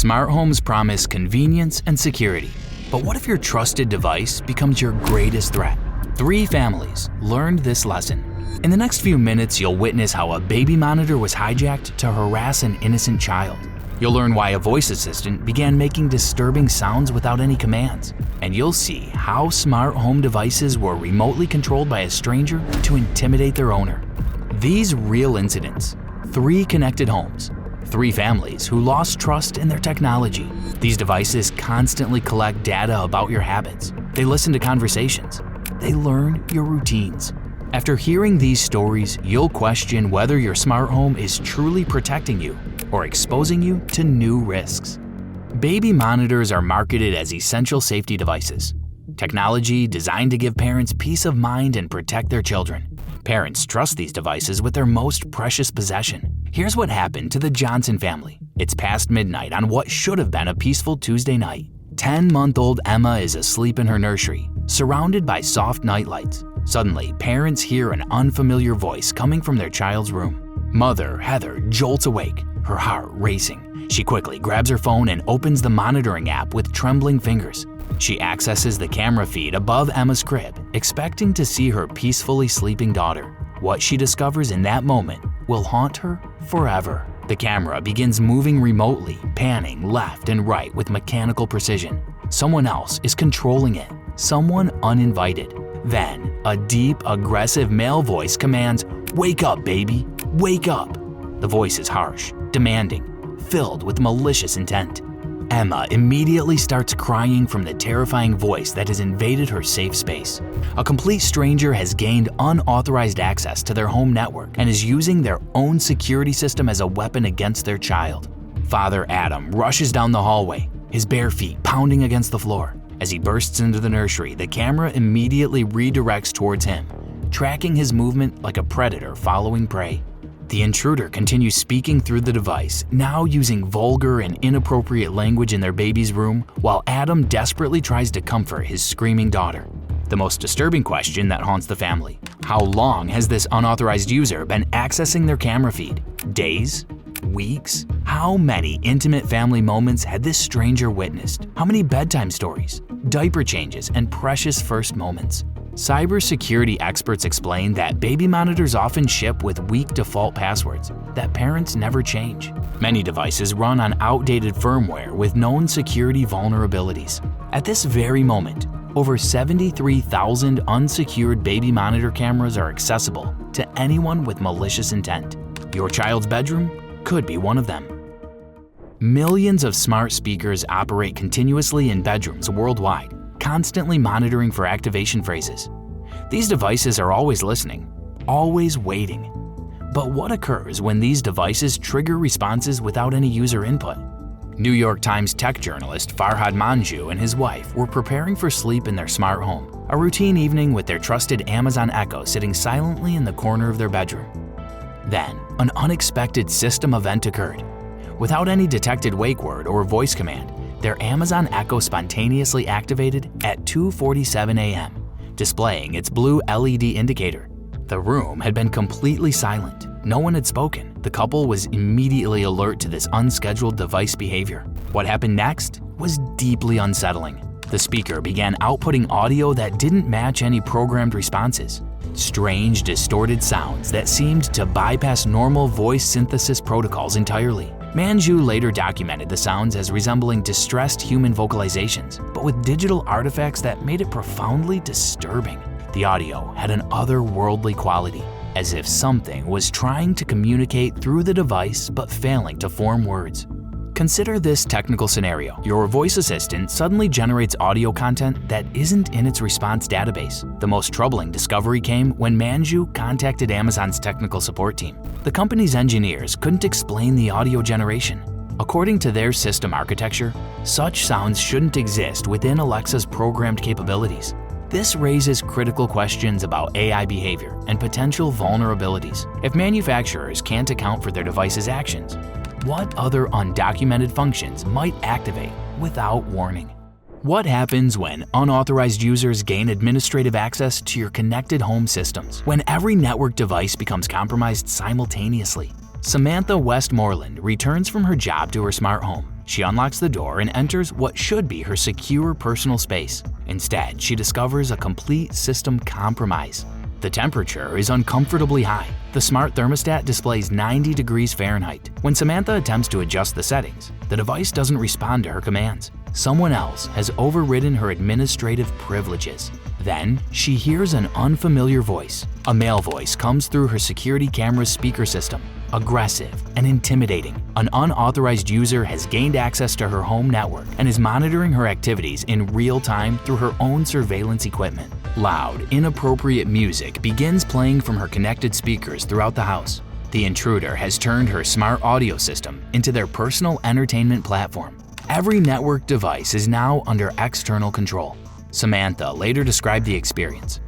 Smart homes promise convenience and security. But what if your trusted device becomes your greatest threat? 3 families learned this lesson. In the next few minutes, you'll witness how a baby monitor was hijacked to harass an innocent child. You'll learn why a voice assistant began making disturbing sounds without any commands. And you'll see how smart home devices were remotely controlled by a stranger to intimidate their owner. These real incidents, 3 connected homes, 3 families who lost trust in their technology. These devices constantly collect data about your habits. They listen to conversations. They learn your routines. After hearing these stories, you'll question whether your smart home is truly protecting you or exposing you to new risks. Baby monitors are marketed as essential safety devices. Technology designed to give parents peace of mind and protect their children. Parents trust these devices with their most precious possession. Here's what happened to the Johnson family. It's past midnight on what should have been a peaceful Tuesday night. 10-month-old Emma is asleep in her nursery, surrounded by soft nightlights. Suddenly, parents hear an unfamiliar voice coming from their child's room. Mother, Heather, jolts awake, her heart racing. She quickly grabs her phone and opens the monitoring app with trembling fingers. She accesses the camera feed above Emma's crib, expecting to see her peacefully sleeping daughter. What she discovers in that moment will haunt her forever. The camera begins moving remotely, panning left and right with mechanical precision. Someone else is controlling it, someone uninvited. Then, a deep, aggressive male voice commands, "Wake up, baby, wake up." The voice is harsh, demanding, filled with malicious intent. Emma immediately starts crying from the terrifying voice that has invaded her safe space. A complete stranger has gained unauthorized access to their home network and is using their own security system as a weapon against their child. Father Adam rushes down the hallway, his bare feet pounding against the floor. As he bursts into the nursery, the camera immediately redirects towards him, tracking his movement like a predator following prey. The intruder continues speaking through the device, now using vulgar and inappropriate language in their baby's room, while Adam desperately tries to comfort his screaming daughter. The most disturbing question that haunts the family: how long has this unauthorized user been accessing their camera feed? Days? Weeks? How many intimate family moments had this stranger witnessed? How many bedtime stories, diaper changes, and precious first moments? Cybersecurity experts explain that baby monitors often ship with weak default passwords that parents never change. Many devices run on outdated firmware with known security vulnerabilities. At this very moment, over 73,000 unsecured baby monitor cameras are accessible to anyone with malicious intent. Your child's bedroom could be one of them. Millions of smart speakers operate continuously in bedrooms worldwide, constantly monitoring for activation phrases. These devices are always listening, always waiting. But what occurs when these devices trigger responses without any user input? New York Times tech journalist Farhad Manjoo and his wife were preparing for sleep in their smart home, a routine evening with their trusted Amazon Echo sitting silently in the corner of their bedroom. Then, an unexpected system event occurred. Without any detected wake word or voice command, their Amazon Echo spontaneously activated at 2:47 a.m., displaying its blue LED indicator. The room had been completely silent. No one had spoken. The couple was immediately alert to this unscheduled device behavior. What happened next was deeply unsettling. The speaker began outputting audio that didn't match any programmed responses. Strange, distorted sounds that seemed to bypass normal voice synthesis protocols entirely. Manjoo later documented the sounds as resembling distressed human vocalizations, but with digital artifacts that made it profoundly disturbing. The audio had an otherworldly quality, as if something was trying to communicate through the device but failing to form words. Consider this technical scenario. Your voice assistant suddenly generates audio content that isn't in its response database. The most troubling discovery came when Manjoo contacted Amazon's technical support team. The company's engineers couldn't explain the audio generation. According to their system architecture, such sounds shouldn't exist within Alexa's programmed capabilities. This raises critical questions about AI behavior and potential vulnerabilities. If manufacturers can't account for their device's actions, what other undocumented functions might activate without warning? What happens when unauthorized users gain administrative access to your connected home systems? When every network device becomes compromised simultaneously? Samantha Westmoreland returns from her job to her smart home, She unlocks the door and enters what should be her secure personal space. Instead, she discovers a complete system compromise. The temperature is uncomfortably high. The smart thermostat displays 90 degrees Fahrenheit. When Samantha attempts to adjust the settings, the device doesn't respond to her commands. Someone else has overridden her administrative privileges. Then, she hears an unfamiliar voice. A male voice comes through her security camera's speaker system. Aggressive and intimidating, an unauthorized user has gained access to her home network and is monitoring her activities in real time through her own surveillance equipment. Loud, inappropriate music begins playing from her connected speakers throughout the house. The intruder has turned her smart audio system into their personal entertainment platform. Every network device is now under external control. Samantha later described the experience.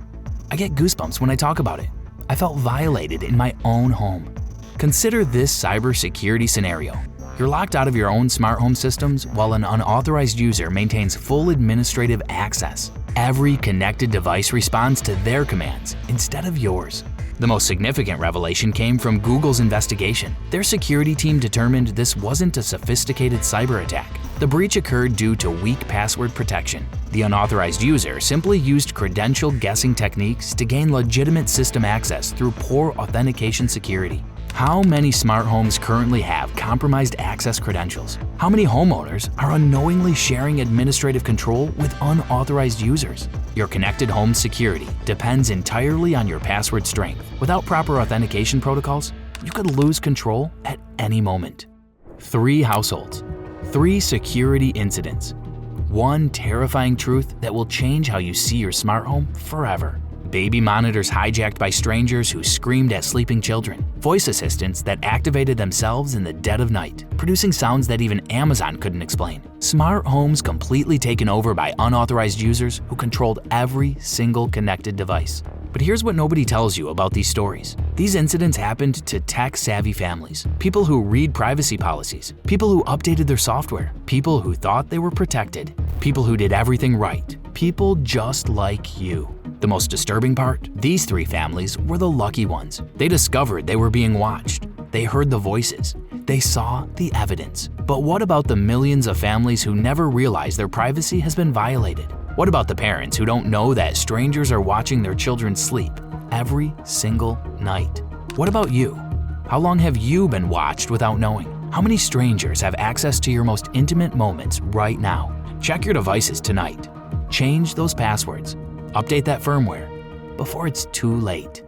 "I get goosebumps when I talk about it. I felt violated in my own home." Consider this cybersecurity scenario. You're locked out of your own smart home systems while an unauthorized user maintains full administrative access. Every connected device responds to their commands instead of yours. The most significant revelation came from Google's investigation. Their security team determined this wasn't a sophisticated cyber attack. The breach occurred due to weak password protection. The unauthorized user simply used credential guessing techniques to gain legitimate system access through poor authentication security. How many smart homes currently have compromised access credentials? How many homeowners are unknowingly sharing administrative control with unauthorized users? Your connected home security depends entirely on your password strength. Without proper authentication protocols, you could lose control at any moment. 3 households, 3 security incidents, 1 terrifying truth that will change how you see your smart home forever. Baby monitors hijacked by strangers who screamed at sleeping children. Voice assistants that activated themselves in the dead of night, producing sounds that even Amazon couldn't explain. Smart homes completely taken over by unauthorized users who controlled every single connected device. But here's what nobody tells you about these stories. These incidents happened to tech-savvy families, people who read privacy policies, people who updated their software, people who thought they were protected, people who did everything right, people just like you. The most disturbing part? These 3 families were the lucky ones. They discovered they were being watched. They heard the voices. They saw the evidence. But what about the millions of families who never realize their privacy has been violated? What about the parents who don't know that strangers are watching their children sleep every single night? What about you? How long have you been watched without knowing? How many strangers have access to your most intimate moments right now? Check your devices tonight. Change those passwords. Update that firmware before it's too late.